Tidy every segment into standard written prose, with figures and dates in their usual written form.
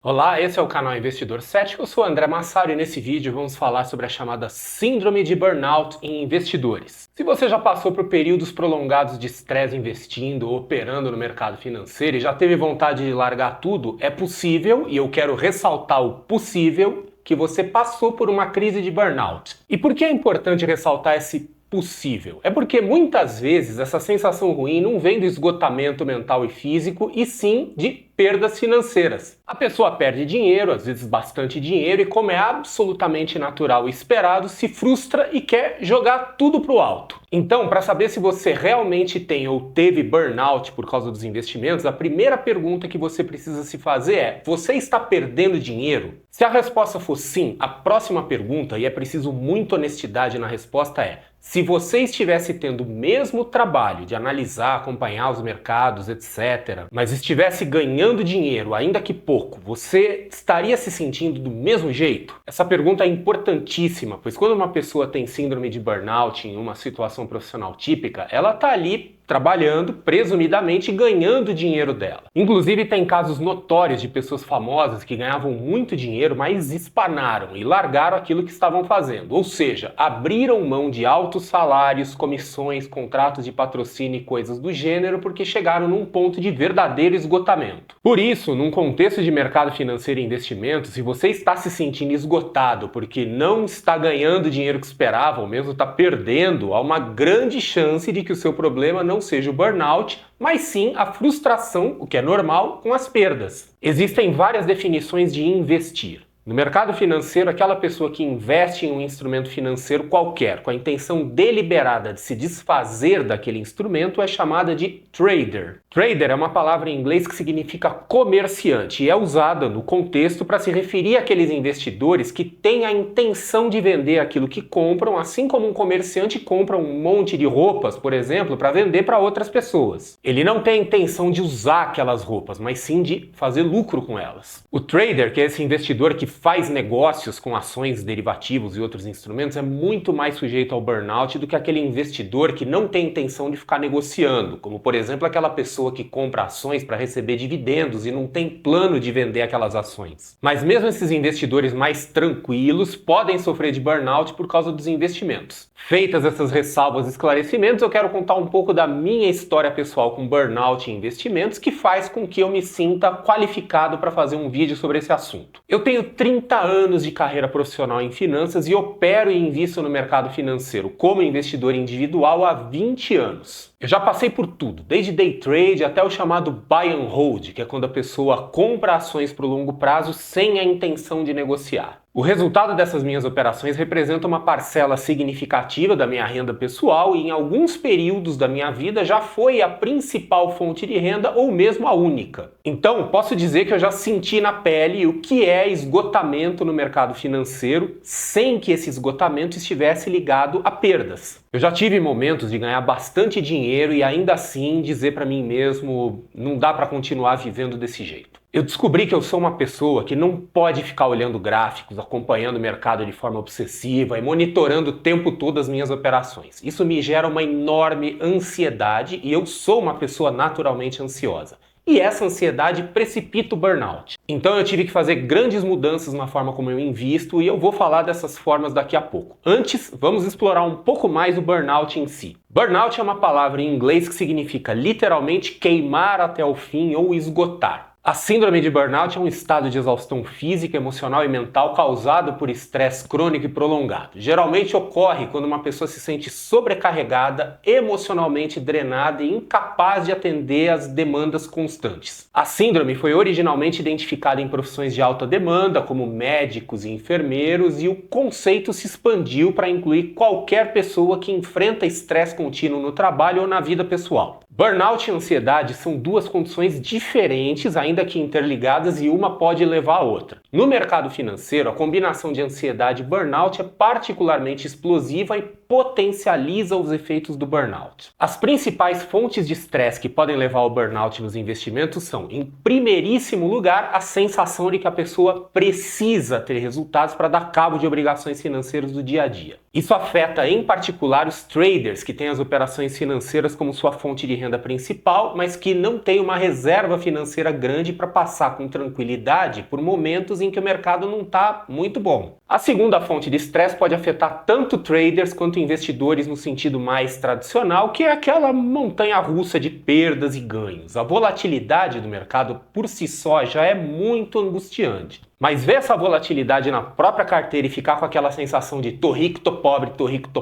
Olá, esse é o canal Investidor Cético, eu sou André Massaro e nesse vídeo vamos falar sobre a chamada Síndrome de Burnout em investidores. Se você já passou por períodos prolongados de estresse investindo ou operando no mercado financeiro e já teve vontade de largar tudo, é possível, e eu quero ressaltar o possível, que você passou por uma crise de burnout. E por que é importante ressaltar esse possível? É porque muitas vezes essa sensação ruim não vem do esgotamento mental e físico, e sim de perdas financeiras. A pessoa perde dinheiro, às vezes bastante dinheiro, e como é absolutamente natural e esperado, se frustra e quer jogar tudo pro alto. Então, para saber se você realmente tem ou teve burnout por causa dos investimentos, a primeira pergunta que você precisa se fazer é: você está perdendo dinheiro? Se a resposta for sim, a próxima pergunta, e é preciso muita honestidade na resposta, é: se você estivesse tendo o mesmo trabalho de analisar, acompanhar os mercados, etc., mas estivesse ganhando dinheiro, ainda que pouco, você estaria se sentindo do mesmo jeito? Essa pergunta é importantíssima, pois quando uma pessoa tem síndrome de burnout em uma situação profissional típica, ela está ali trabalhando, presumidamente ganhando dinheiro dela. Inclusive tem casos notórios de pessoas famosas que ganhavam muito dinheiro, mas espanaram e largaram aquilo que estavam fazendo. Ou seja, abriram mão de altos salários, comissões, contratos de patrocínio e coisas do gênero porque chegaram num ponto de verdadeiro esgotamento. Por isso, num contexto de mercado financeiro e investimentos, se você está se sentindo esgotado porque não está ganhando dinheiro que esperava, ou mesmo está perdendo, há uma grande chance de que o seu problema não seja o burnout, mas sim a frustração, o que é normal, com as perdas. Existem várias definições de investir. No mercado financeiro, aquela pessoa que investe em um instrumento financeiro qualquer, com a intenção deliberada de se desfazer daquele instrumento, é chamada de trader. Trader é uma palavra em inglês que significa comerciante e é usada no contexto para se referir àqueles investidores que têm a intenção de vender aquilo que compram, assim como um comerciante compra um monte de roupas, por exemplo, para vender para outras pessoas. Ele não tem a intenção de usar aquelas roupas, mas sim de fazer lucro com elas. O trader, que é esse investidor que faz negócios com ações, derivativos e outros instrumentos, é muito mais sujeito ao burnout do que aquele investidor que não tem intenção de ficar negociando, como por exemplo aquela pessoa que compra ações para receber dividendos e não tem plano de vender aquelas ações. Mas mesmo esses investidores mais tranquilos podem sofrer de burnout por causa dos investimentos. Feitas essas ressalvas e esclarecimentos, eu quero contar um pouco da minha história pessoal com burnout e investimentos, que faz com que eu me sinta qualificado para fazer um vídeo sobre esse assunto. Eu tenho 30 anos de carreira profissional em finanças e opero e invisto no mercado financeiro como investidor individual há 20 anos. Eu já passei por tudo, desde day trade até o chamado buy and hold, que é quando a pessoa compra ações para o longo prazo sem a intenção de negociar. O resultado dessas minhas operações representa uma parcela significativa da minha renda pessoal e em alguns períodos da minha vida já foi a principal fonte de renda ou mesmo a única. Então, posso dizer que eu já senti na pele o que é esgotamento no mercado financeiro sem que esse esgotamento estivesse ligado a perdas. Eu já tive momentos de ganhar bastante dinheiro e ainda assim dizer para mim mesmo: não dá para continuar vivendo desse jeito. Eu descobri que eu sou uma pessoa que não pode ficar olhando gráficos, acompanhando o mercado de forma obsessiva e monitorando o tempo todo as minhas operações. Isso me gera uma enorme ansiedade e eu sou uma pessoa naturalmente ansiosa. E essa ansiedade precipita o burnout. Então eu tive que fazer grandes mudanças na forma como eu invisto e eu vou falar dessas formas daqui a pouco. Antes, vamos explorar um pouco mais o burnout em si. Burnout é uma palavra em inglês que significa literalmente queimar até o fim ou esgotar. A síndrome de burnout é um estado de exaustão física, emocional e mental causado por estresse crônico e prolongado. Geralmente ocorre quando uma pessoa se sente sobrecarregada, emocionalmente drenada e incapaz de atender às demandas constantes. A síndrome foi originalmente identificada em profissões de alta demanda, como médicos e enfermeiros, e o conceito se expandiu para incluir qualquer pessoa que enfrenta estresse contínuo no trabalho ou na vida pessoal. Burnout e ansiedade são duas condições diferentes, ainda que interligadas, e uma pode levar a outra. No mercado financeiro, a combinação de ansiedade e burnout é particularmente explosiva e potencializa os efeitos do burnout. As principais fontes de estresse que podem levar ao burnout nos investimentos são, em primeiríssimo lugar, a sensação de que a pessoa precisa ter resultados para dar cabo de obrigações financeiras do dia a dia. Isso afeta em particular os traders que têm as operações financeiras como sua fonte de renda principal, mas que não têm uma reserva financeira grande para passar com tranquilidade por momentos em que o mercado não está muito bom. A segunda fonte de estresse pode afetar tanto traders quanto investidores no sentido mais tradicional, que é aquela montanha-russa de perdas e ganhos. A volatilidade do mercado por si só já é muito angustiante. Mas ver essa volatilidade na própria carteira e ficar com aquela sensação de tô rico, tô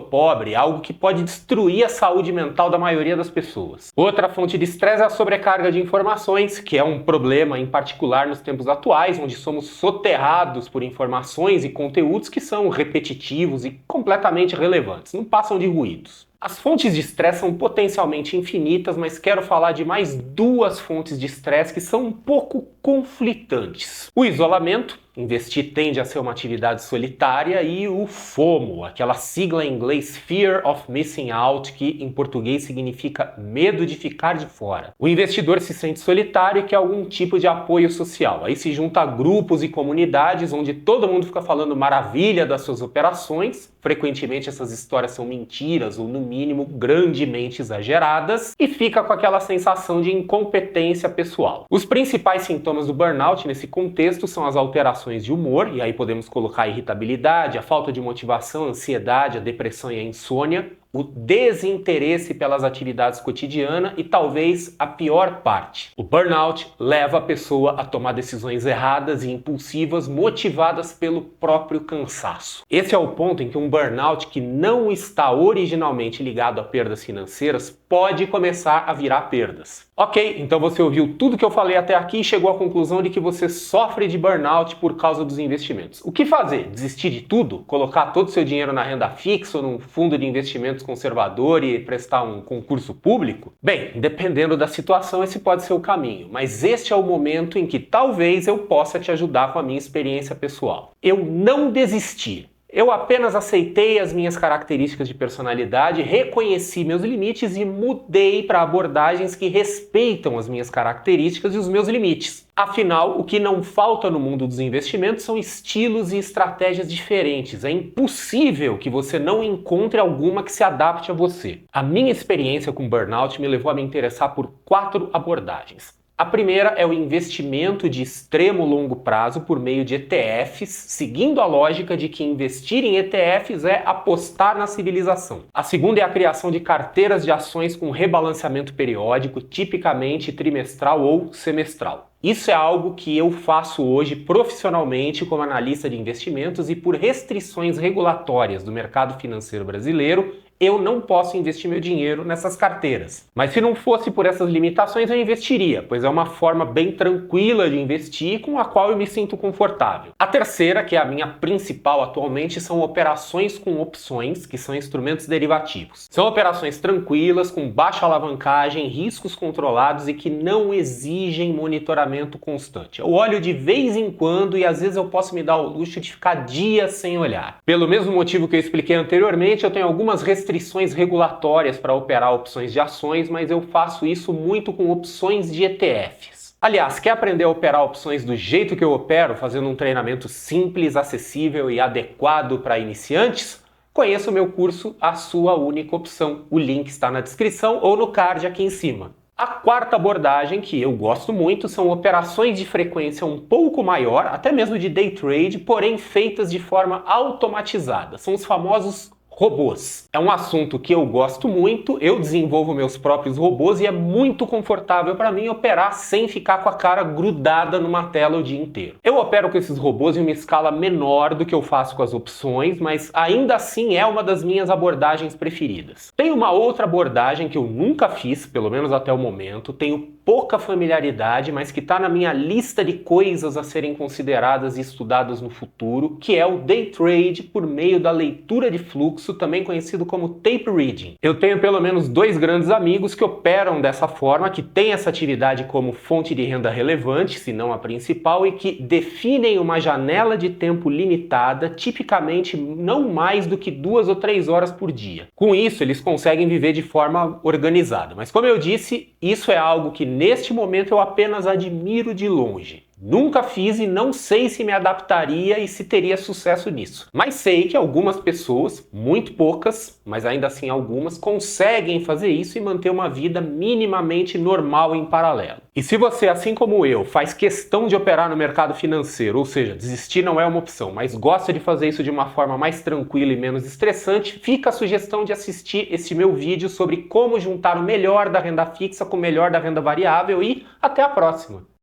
pobre, é algo que pode destruir a saúde mental da maioria das pessoas. Outra fonte de estresse é a sobrecarga de informações, que é um problema em particular nos tempos atuais, onde somos soterrados por informações e conteúdos que são repetitivos e completamente relevantes, não passam de ruídos. As fontes de estresse são potencialmente infinitas, mas quero falar de mais duas fontes de estresse que são um pouco conflitantes. O isolamento, investir tende a ser uma atividade solitária, e o FOMO, aquela sigla em inglês Fear of Missing Out, que em português significa medo de ficar de fora. O investidor se sente solitário e quer algum tipo de apoio social. Aí se junta a grupos e comunidades onde todo mundo fica falando maravilha das suas operações. Frequentemente essas histórias são mentiras ou, no mínimo, grandemente exageradas, e fica com aquela sensação de incompetência pessoal. Os principais sintomas do burnout nesse contexto são as alterações de humor, e aí podemos colocar a irritabilidade, a falta de motivação, a ansiedade, a depressão e a insônia, o desinteresse pelas atividades cotidianas e talvez a pior parte. O burnout leva a pessoa a tomar decisões erradas e impulsivas motivadas pelo próprio cansaço. Esse é o ponto em que um burnout que não está originalmente ligado a perdas financeiras pode começar a virar perdas. Ok, então você ouviu tudo que eu falei até aqui e chegou à conclusão de que você sofre de burnout por causa dos investimentos. O que fazer? Desistir de tudo? Colocar todo o seu dinheiro na renda fixa ou num fundo de investimentos conservador e prestar um concurso público? Bem, dependendo da situação, esse pode ser o caminho, mas este é o momento em que talvez eu possa te ajudar com a minha experiência pessoal. Eu não desisti. Eu apenas aceitei as minhas características de personalidade, reconheci meus limites e mudei para abordagens que respeitam as minhas características e os meus limites. Afinal, o que não falta no mundo dos investimentos são estilos e estratégias diferentes. É impossível que você não encontre alguma que se adapte a você. A minha experiência com burnout me levou a me interessar por 4 abordagens. A primeira é o investimento de extremo longo prazo por meio de ETFs, seguindo a lógica de que investir em ETFs é apostar na civilização. A segunda é a criação de carteiras de ações com rebalanceamento periódico, tipicamente trimestral ou semestral. Isso é algo que eu faço hoje profissionalmente como analista de investimentos, e por restrições regulatórias do mercado financeiro brasileiro, eu não posso investir meu dinheiro nessas carteiras. Mas se não fosse por essas limitações, eu investiria, pois é uma forma bem tranquila de investir com a qual eu me sinto confortável. A terceira, que é a minha principal atualmente, são operações com opções, que são instrumentos derivativos. São operações tranquilas, com baixa alavancagem, riscos controlados e que não exigem monitoramento constante. Eu olho de vez em quando e às vezes eu posso me dar o luxo de ficar dias sem olhar. Pelo mesmo motivo que eu expliquei anteriormente, eu tenho algumas restrições regulatórias para operar opções de ações, mas eu faço isso muito com opções de ETFs. Aliás, quer aprender a operar opções do jeito que eu opero, fazendo um treinamento simples, acessível e adequado para iniciantes? Conheça o meu curso A Sua Única Opção. O link está na descrição ou no card aqui em cima. A quarta abordagem, que eu gosto muito, são operações de frequência um pouco maior, até mesmo de day trade, porém feitas de forma automatizada. São os famosos robôs. É um assunto que eu gosto muito, eu desenvolvo meus próprios robôs e é muito confortável para mim operar sem ficar com a cara grudada numa tela o dia inteiro. Eu opero com esses robôs em uma escala menor do que eu faço com as opções, mas ainda assim é uma das minhas abordagens preferidas. Tem uma outra abordagem que eu nunca fiz, pelo menos até o momento, tenho pouca familiaridade, mas que está na minha lista de coisas a serem consideradas e estudadas no futuro, que é o day trade por meio da leitura de fluxo fixo, também conhecido como tape reading. Eu tenho pelo menos 2 grandes amigos que operam dessa forma, que têm essa atividade como fonte de renda relevante, se não a principal, e que definem uma janela de tempo limitada, tipicamente não mais do que 2 ou 3 horas por dia. Com isso, eles conseguem viver de forma organizada. Mas como eu disse, isso é algo que neste momento eu apenas admiro de longe. Nunca fiz e não sei se me adaptaria e se teria sucesso nisso. Mas sei que algumas pessoas, muito poucas, mas ainda assim algumas, conseguem fazer isso e manter uma vida minimamente normal em paralelo. E se você, assim como eu, faz questão de operar no mercado financeiro, ou seja, desistir não é uma opção, mas gosta de fazer isso de uma forma mais tranquila e menos estressante, fica a sugestão de assistir esse meu vídeo sobre como juntar o melhor da renda fixa com o melhor da renda variável e até a próxima!